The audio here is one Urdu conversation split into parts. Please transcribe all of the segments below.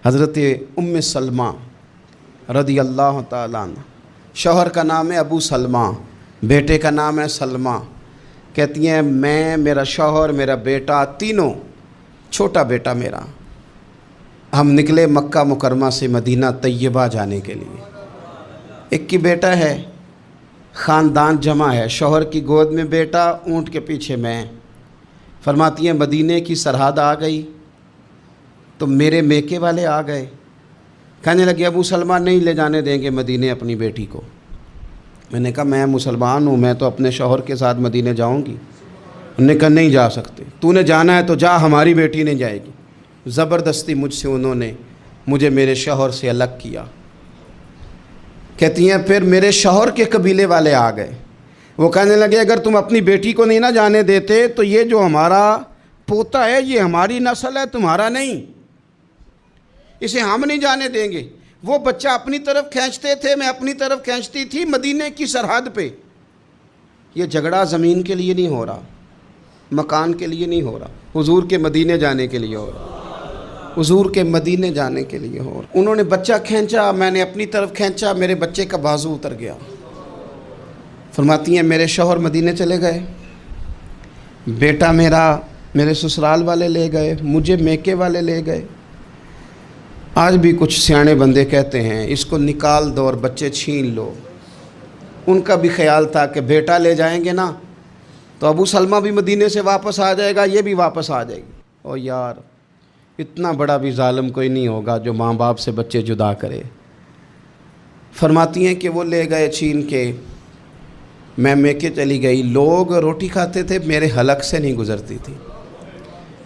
حضرت ام سلمہ رضی اللہ تعالیٰ عنہ، شوہر کا نام ہے ابو سلمہ، بیٹے کا نام ہے سلمہ۔ کہتی ہیں میں، میرا شوہر، میرا بیٹا، تینوں، چھوٹا بیٹا میرا، ہم نکلے مکہ مکرمہ سے مدینہ طیبہ جانے کے لیے۔ ایک کی بیٹا ہے، خاندان جمع ہے، شوہر کی گود میں بیٹا، اونٹ کے پیچھے میں۔ فرماتی ہیں مدینے کی سرحد آ گئی تو میرے میکے والے آ گئے، کہنے لگے ابو سلمہ نہیں لے جانے دیں گے مدینے اپنی بیٹی کو۔ میں نے کہا میں مسلمان ہوں، میں تو اپنے شوہر کے ساتھ مدینے جاؤں گی۔ انہوں نے کہا نہیں جا سکتے، تو نے جانا ہے تو جا، ہماری بیٹی نہیں جائے گی۔ زبردستی مجھ سے انہوں نے مجھے میرے شوہر سے الگ کیا۔ کہتی ہیں پھر میرے شوہر کے قبیلے والے آ گئے، وہ کہنے لگے اگر تم اپنی بیٹی کو نہیں نہ جانے دیتے تو یہ جو ہمارا پوتا ہے یہ ہماری نسل ہے، تمہارا نہیں، اسے ہم نہیں جانے دیں گے۔ وہ بچہ اپنی طرف کھینچتے تھے، میں اپنی طرف کھینچتی تھی، مدینے کی سرحد پہ۔ یہ جھگڑا زمین کے لیے نہیں ہو رہا، مکان کے لیے نہیں ہو رہا، حضور کے مدینے جانے کے لیے ہو رہا، حضور کے مدینے جانے کے لیے ہو رہا۔ انہوں نے بچہ کھینچا، میں نے اپنی طرف کھینچا، میرے بچے کا بازو اتر گیا۔ فرماتی ہیں میرے شوہر مدینے چلے گئے، بیٹا میرا میرے سسرال والے لے گئے، مجھے میکے والے لے گئے۔ آج بھی کچھ سیانے بندے کہتے ہیں اس کو نکال دو اور بچے چھین لو۔ ان کا بھی خیال تھا کہ بیٹا لے جائیں گے نا تو ابو سلمہ بھی مدینے سے واپس آ جائے گا، یہ بھی واپس آ جائے گی۔ او یار، اتنا بڑا بھی ظالم کوئی نہیں ہوگا جو ماں باپ سے بچے جدا کرے۔ فرماتی ہیں کہ وہ لے گئے چھین کے، میں میکے چلی گئی۔ لوگ روٹی کھاتے تھے، میرے حلق سے نہیں گزرتی تھی۔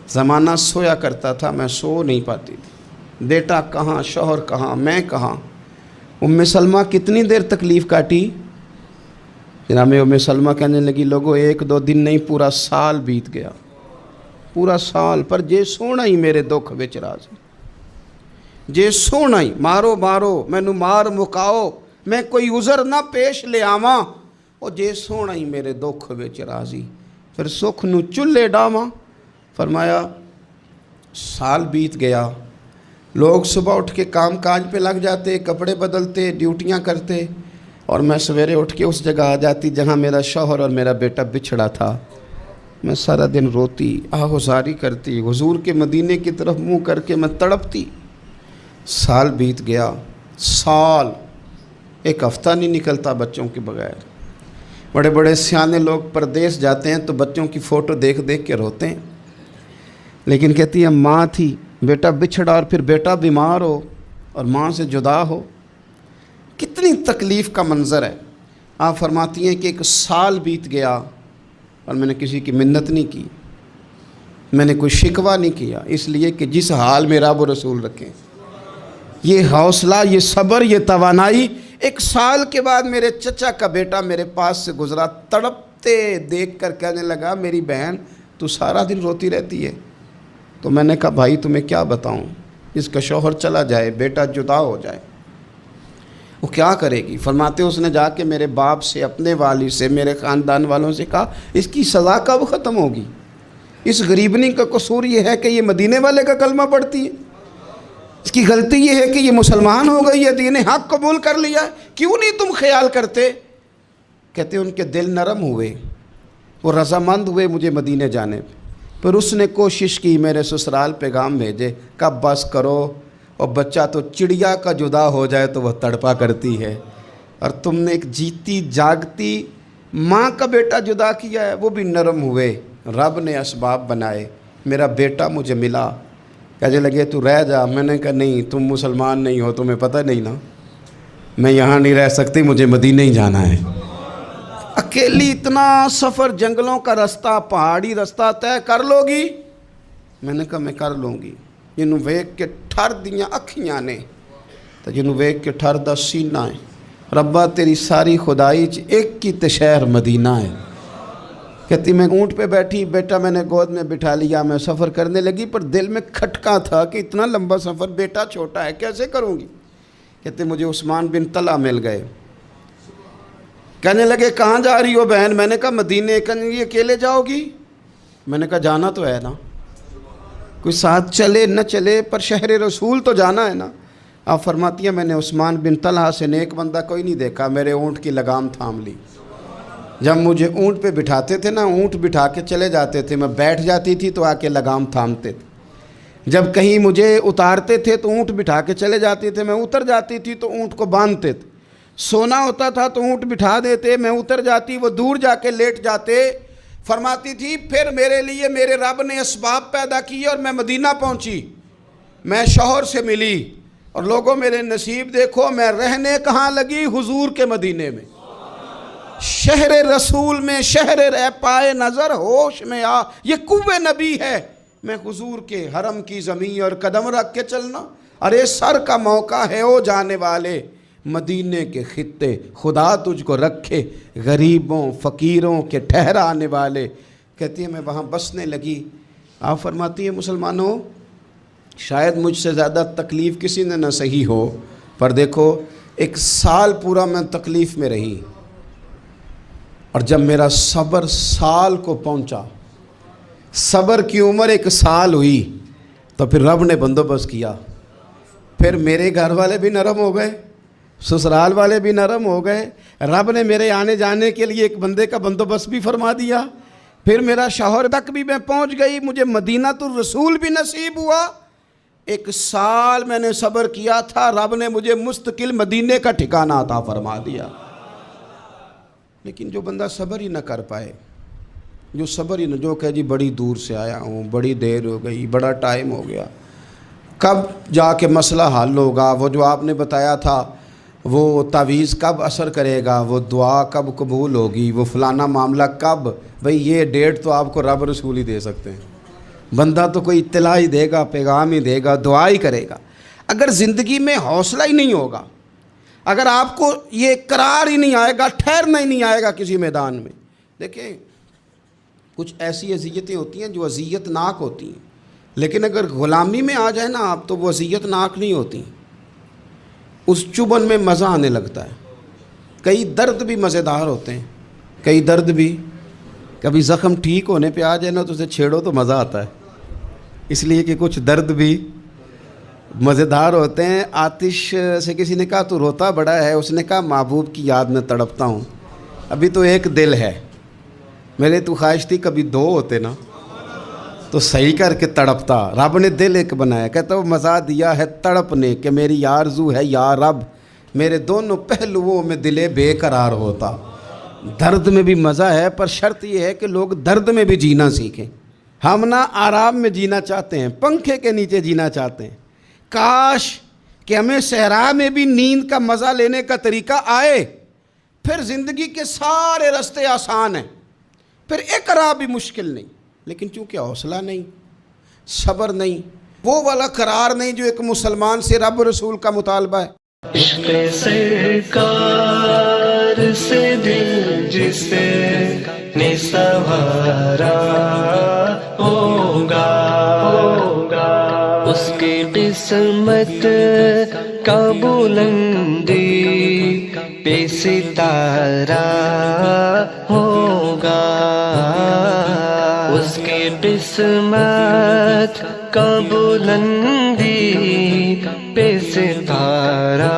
زمانہ سویا کرتا تھا، میں سو نہیں پاتی تھی۔ بیٹا کہاں، شوہر کہاں، میں کہاں۔ ام سلمہ کتنی دیر تکلیف کاٹی؟ جناب ام سلمہ کہنے لگی لوگوں 1-2 دن نہیں، پورا سال بیت گیا، پورا سال، پر جے سونا ہی میرے دکھ وچ راضی، جے سونا ہی مارو مارو مینوں مار مکاؤ، میں کوئی عذر نہ پیش لے آواں، او جے سونا ہی میرے دکھ وچ راضی، پھر سکھ نو چلے ڈاواں۔ فرمایا سال بیت گیا، لوگ صبح اٹھ کے کام کاج پہ لگ جاتے، کپڑے بدلتے، ڈیوٹیاں کرتے، اور میں سویرے اٹھ کے اس جگہ آ جاتی جہاں میرا شوہر اور میرا بیٹا بچھڑا تھا۔ میں سارا دن روتی، آہوزاری کرتی، حضور کے مدینے کی طرف منہ کر کے میں تڑپتی۔ سال بیت گیا، سال، ایک ہفتہ نہیں نکلتا بچوں کے بغیر۔ بڑے بڑے سیانے لوگ پردیس جاتے ہیں تو بچوں کی فوٹو دیکھ دیکھ کے روتے ہیں، لیکن کہتی ہے ماں تھی، بیٹا بچھڑا اور پھر بیٹا بیمار ہو اور ماں سے جدا ہو، کتنی تکلیف کا منظر ہے۔ آپ فرماتی ہیں کہ 1 سال بیت گیا اور میں نے کسی کی منت نہیں کی، میں نے کوئی شکوہ نہیں کیا، اس لیے کہ جس حال میں رب و رسول رکھیں۔ یہ حوصلہ، یہ صبر، یہ توانائی 1 سال کے بعد میرے چچا کا بیٹا میرے پاس سے گزرا، تڑپتے دیکھ کر کہنے لگا میری بہن تو سارا دن روتی رہتی ہے۔ تو میں نے کہا بھائی تمہیں کیا بتاؤں، اس کا شوہر چلا جائے، بیٹا جدا ہو جائے، وہ کیا کرے گی؟ فرماتے اس نے جا کے میرے باپ سے، اپنے والد سے، میرے خاندان والوں سے کہا اس کی سزا کب ختم ہوگی؟ اس غریبنی کا قصور یہ ہے کہ یہ مدینے والے کا کلمہ پڑھتی ہے، اس کی غلطی یہ ہے کہ یہ مسلمان ہو گئی ہے، دین حق قبول کر لیا ہے، کیوں نہیں تم خیال کرتے؟ کہتے ان کے دل نرم ہوئے، وہ رضامند ہوئے مجھے مدینے جانے پہ۔ پھر اس نے کوشش کی میرے سسرال پیغام بھیجے، کب بس کرو، اور بچہ تو چڑیا کا جدا ہو جائے تو وہ تڑپا کرتی ہے، اور تم نے ایک جیتی جاگتی ماں کا بیٹا جدا کیا ہے۔ وہ بھی نرم ہوئے، رب نے اسباب بنائے، میرا بیٹا مجھے ملا۔ کہنے لگے تو رہ جا، میں نے کہا نہیں، تم مسلمان نہیں ہو، تمہیں پتہ نہیں نا، میں یہاں نہیں رہ سکتی، مجھے مدینے ہی جانا ہے۔ اکیلی اتنا سفر، جنگلوں کا رستہ، پہاڑی رستہ طے کر لو گی؟ میں نے کہا میں کر لوں گی۔ جنوں ویکھ کے ٹھر دیاں اکھیاں نے تو جنوں ویکھ کے ٹھر دا سینہ ہے، ربا تیری ساری خدائی چ ایک کی تے شہر مدینہ ہے۔ کہتی میں اونٹ پہ بیٹھی، بیٹا میں نے گود میں بٹھا لیا، میں سفر کرنے لگی، پر دل میں کھٹکا تھا کہ اتنا لمبا سفر، بیٹا چھوٹا ہے، کیسے کروں گی؟ کہتے مجھے عثمان بن طلحہ مل گئے، کہنے لگے کہاں جا رہی ہو بہن؟ میں نے کہا مدینے۔ کہنے لگے اکیلے جاؤ گی؟ میں نے کہا جانا تو ہے نا، کوئی ساتھ چلے نہ چلے پر شہر رسول تو جانا ہے نا. آپ فرماتی ہیں میں نے عثمان بن طلحہ سے نیک بندہ کوئی نہیں دیکھا, میرے اونٹ کی لگام تھام لی. جب مجھے اونٹ پہ بٹھاتے تھے نا, اونٹ بٹھا کے چلے جاتے تھے, میں بیٹھ جاتی تھی تو آ کے لگام تھامتے تھے. جب کہیں مجھے اتارتے تھے تو اونٹ بٹھا کے چلے جاتے تھے, میں اتر جاتی تھی تو اونٹ کو باندھتے تھے. سونا ہوتا تھا تو اونٹ بٹھا دیتے, میں اتر جاتی, وہ دور جا کے لیٹ جاتے. فرماتی تھی پھر میرے لیے میرے رب نے اسباب پیدا کیے اور میں مدینہ پہنچی. میں شوہر سے ملی اور لوگوں میرے نصیب دیکھو, میں رہنے کہاں لگی؟ حضور کے مدینے میں, شہر رسول میں, شہر رہ پائے نظر ہوش میں آ, یہ کوہ نبی ہے. میں حضور کے حرم کی زمین اور قدم رکھ کے چلنا. ارے سر کا موقع ہے او جانے والے, مدینے کے خطے خدا تجھ کو رکھے, غریبوں فقیروں کے ٹھہرانے والے. کہتی ہے میں وہاں بسنے لگی. آپ فرماتی ہیں مسلمانوں شاید مجھ سے زیادہ تکلیف کسی نے نہ سہی ہو, پر دیکھو 1 سال پورا میں تکلیف میں رہی, اور جب میرا صبر سال کو پہنچا, صبر کی عمر 1 سال ہوئی, تو پھر رب نے بندوبست کیا. پھر میرے گھر والے بھی نرم ہو گئے, سسرال والے بھی نرم ہو گئے. رب نے میرے آنے جانے کے لیے ایک بندے کا بندوبست بھی فرما دیا. پھر میرا شوہر تک بھی میں پہنچ گئی, مجھے مدینہ الرسول بھی نصیب ہوا. 1 سال میں نے صبر کیا تھا, رب نے مجھے مستقل مدینے کا ٹھکانہ عطا فرما دیا. لیکن جو بندہ صبر ہی نہ کر پائے, جو صبر ہی نہ, جو کہ جی بڑی دور سے آیا ہوں, بڑی دیر ہو گئی, بڑا ٹائم ہو گیا, کب جا کے مسئلہ حل ہوگا, وہ جو آپ نے بتایا تھا وہ تعویذ کب اثر کرے گا, وہ دعا کب قبول ہوگی, وہ فلانا معاملہ کب, بھئی یہ ڈیٹ تو آپ کو رب رسول ہی دے سکتے ہیں. بندہ تو کوئی اطلاع ہی دے گا, پیغام ہی دے گا, دعا ہی کرے گا. اگر زندگی میں حوصلہ ہی نہیں ہوگا, اگر آپ کو یہ قرار ہی نہیں آئے گا, ٹھہرنا ہی نہیں آئے گا کسی میدان میں. دیکھیں کچھ ایسی اذیتیں ہوتی ہیں جو اذیت ناک ہوتی ہیں, لیکن اگر غلامی میں آ جائے نا آپ تو وہ اذیت ناک نہیں ہوتی. اس چبھن میں مزہ آنے لگتا ہے. کئی درد بھی مزیدار ہوتے ہیں, کئی درد بھی, کبھی زخم ٹھیک ہونے پہ آ جائے نا تو اسے چھیڑو تو مزہ آتا ہے, اس لیے کہ کچھ درد بھی مزیدار ہوتے ہیں. آتش سے کسی نے کہا تو روتا بڑا ہے, اس نے کہا محبوب کی یاد میں تڑپتا ہوں, ابھی تو 1 دل ہے, میرے تو خواہش تھی کبھی 2 ہوتے نا تو صحیح کر کے تڑپتا. رب نے دل 1 بنایا, کہتا وہ مزہ دیا ہے تڑپ نے کہ میری آرزو ہے یا رب, میرے دونوں پہلوؤں میں دل بے قرار ہوتا. درد میں بھی مزہ ہے, پر شرط یہ ہے کہ لوگ درد میں بھی جینا سیکھیں. ہم نہ آرام میں جینا چاہتے ہیں, پنکھے کے نیچے جینا چاہتے ہیں. کاش کہ ہمیں صحرا میں بھی نیند کا مزہ لینے کا طریقہ آئے, پھر زندگی کے سارے راستے آسان ہیں, پھر اقرار بھی مشکل نہیں. لیکن چونکہ حوصلہ نہیں, صبر نہیں, وہ والا قرار نہیں جو ایک مسلمان سے رب رسول کا مطالبہ ہے. عشق سرکار سے دل جس نے سنوارا ہوگا, اس کی قسمت کا بلندی پہ ستارہ ہوگا, اس کی قسمت کا بلندی پہ ستارہ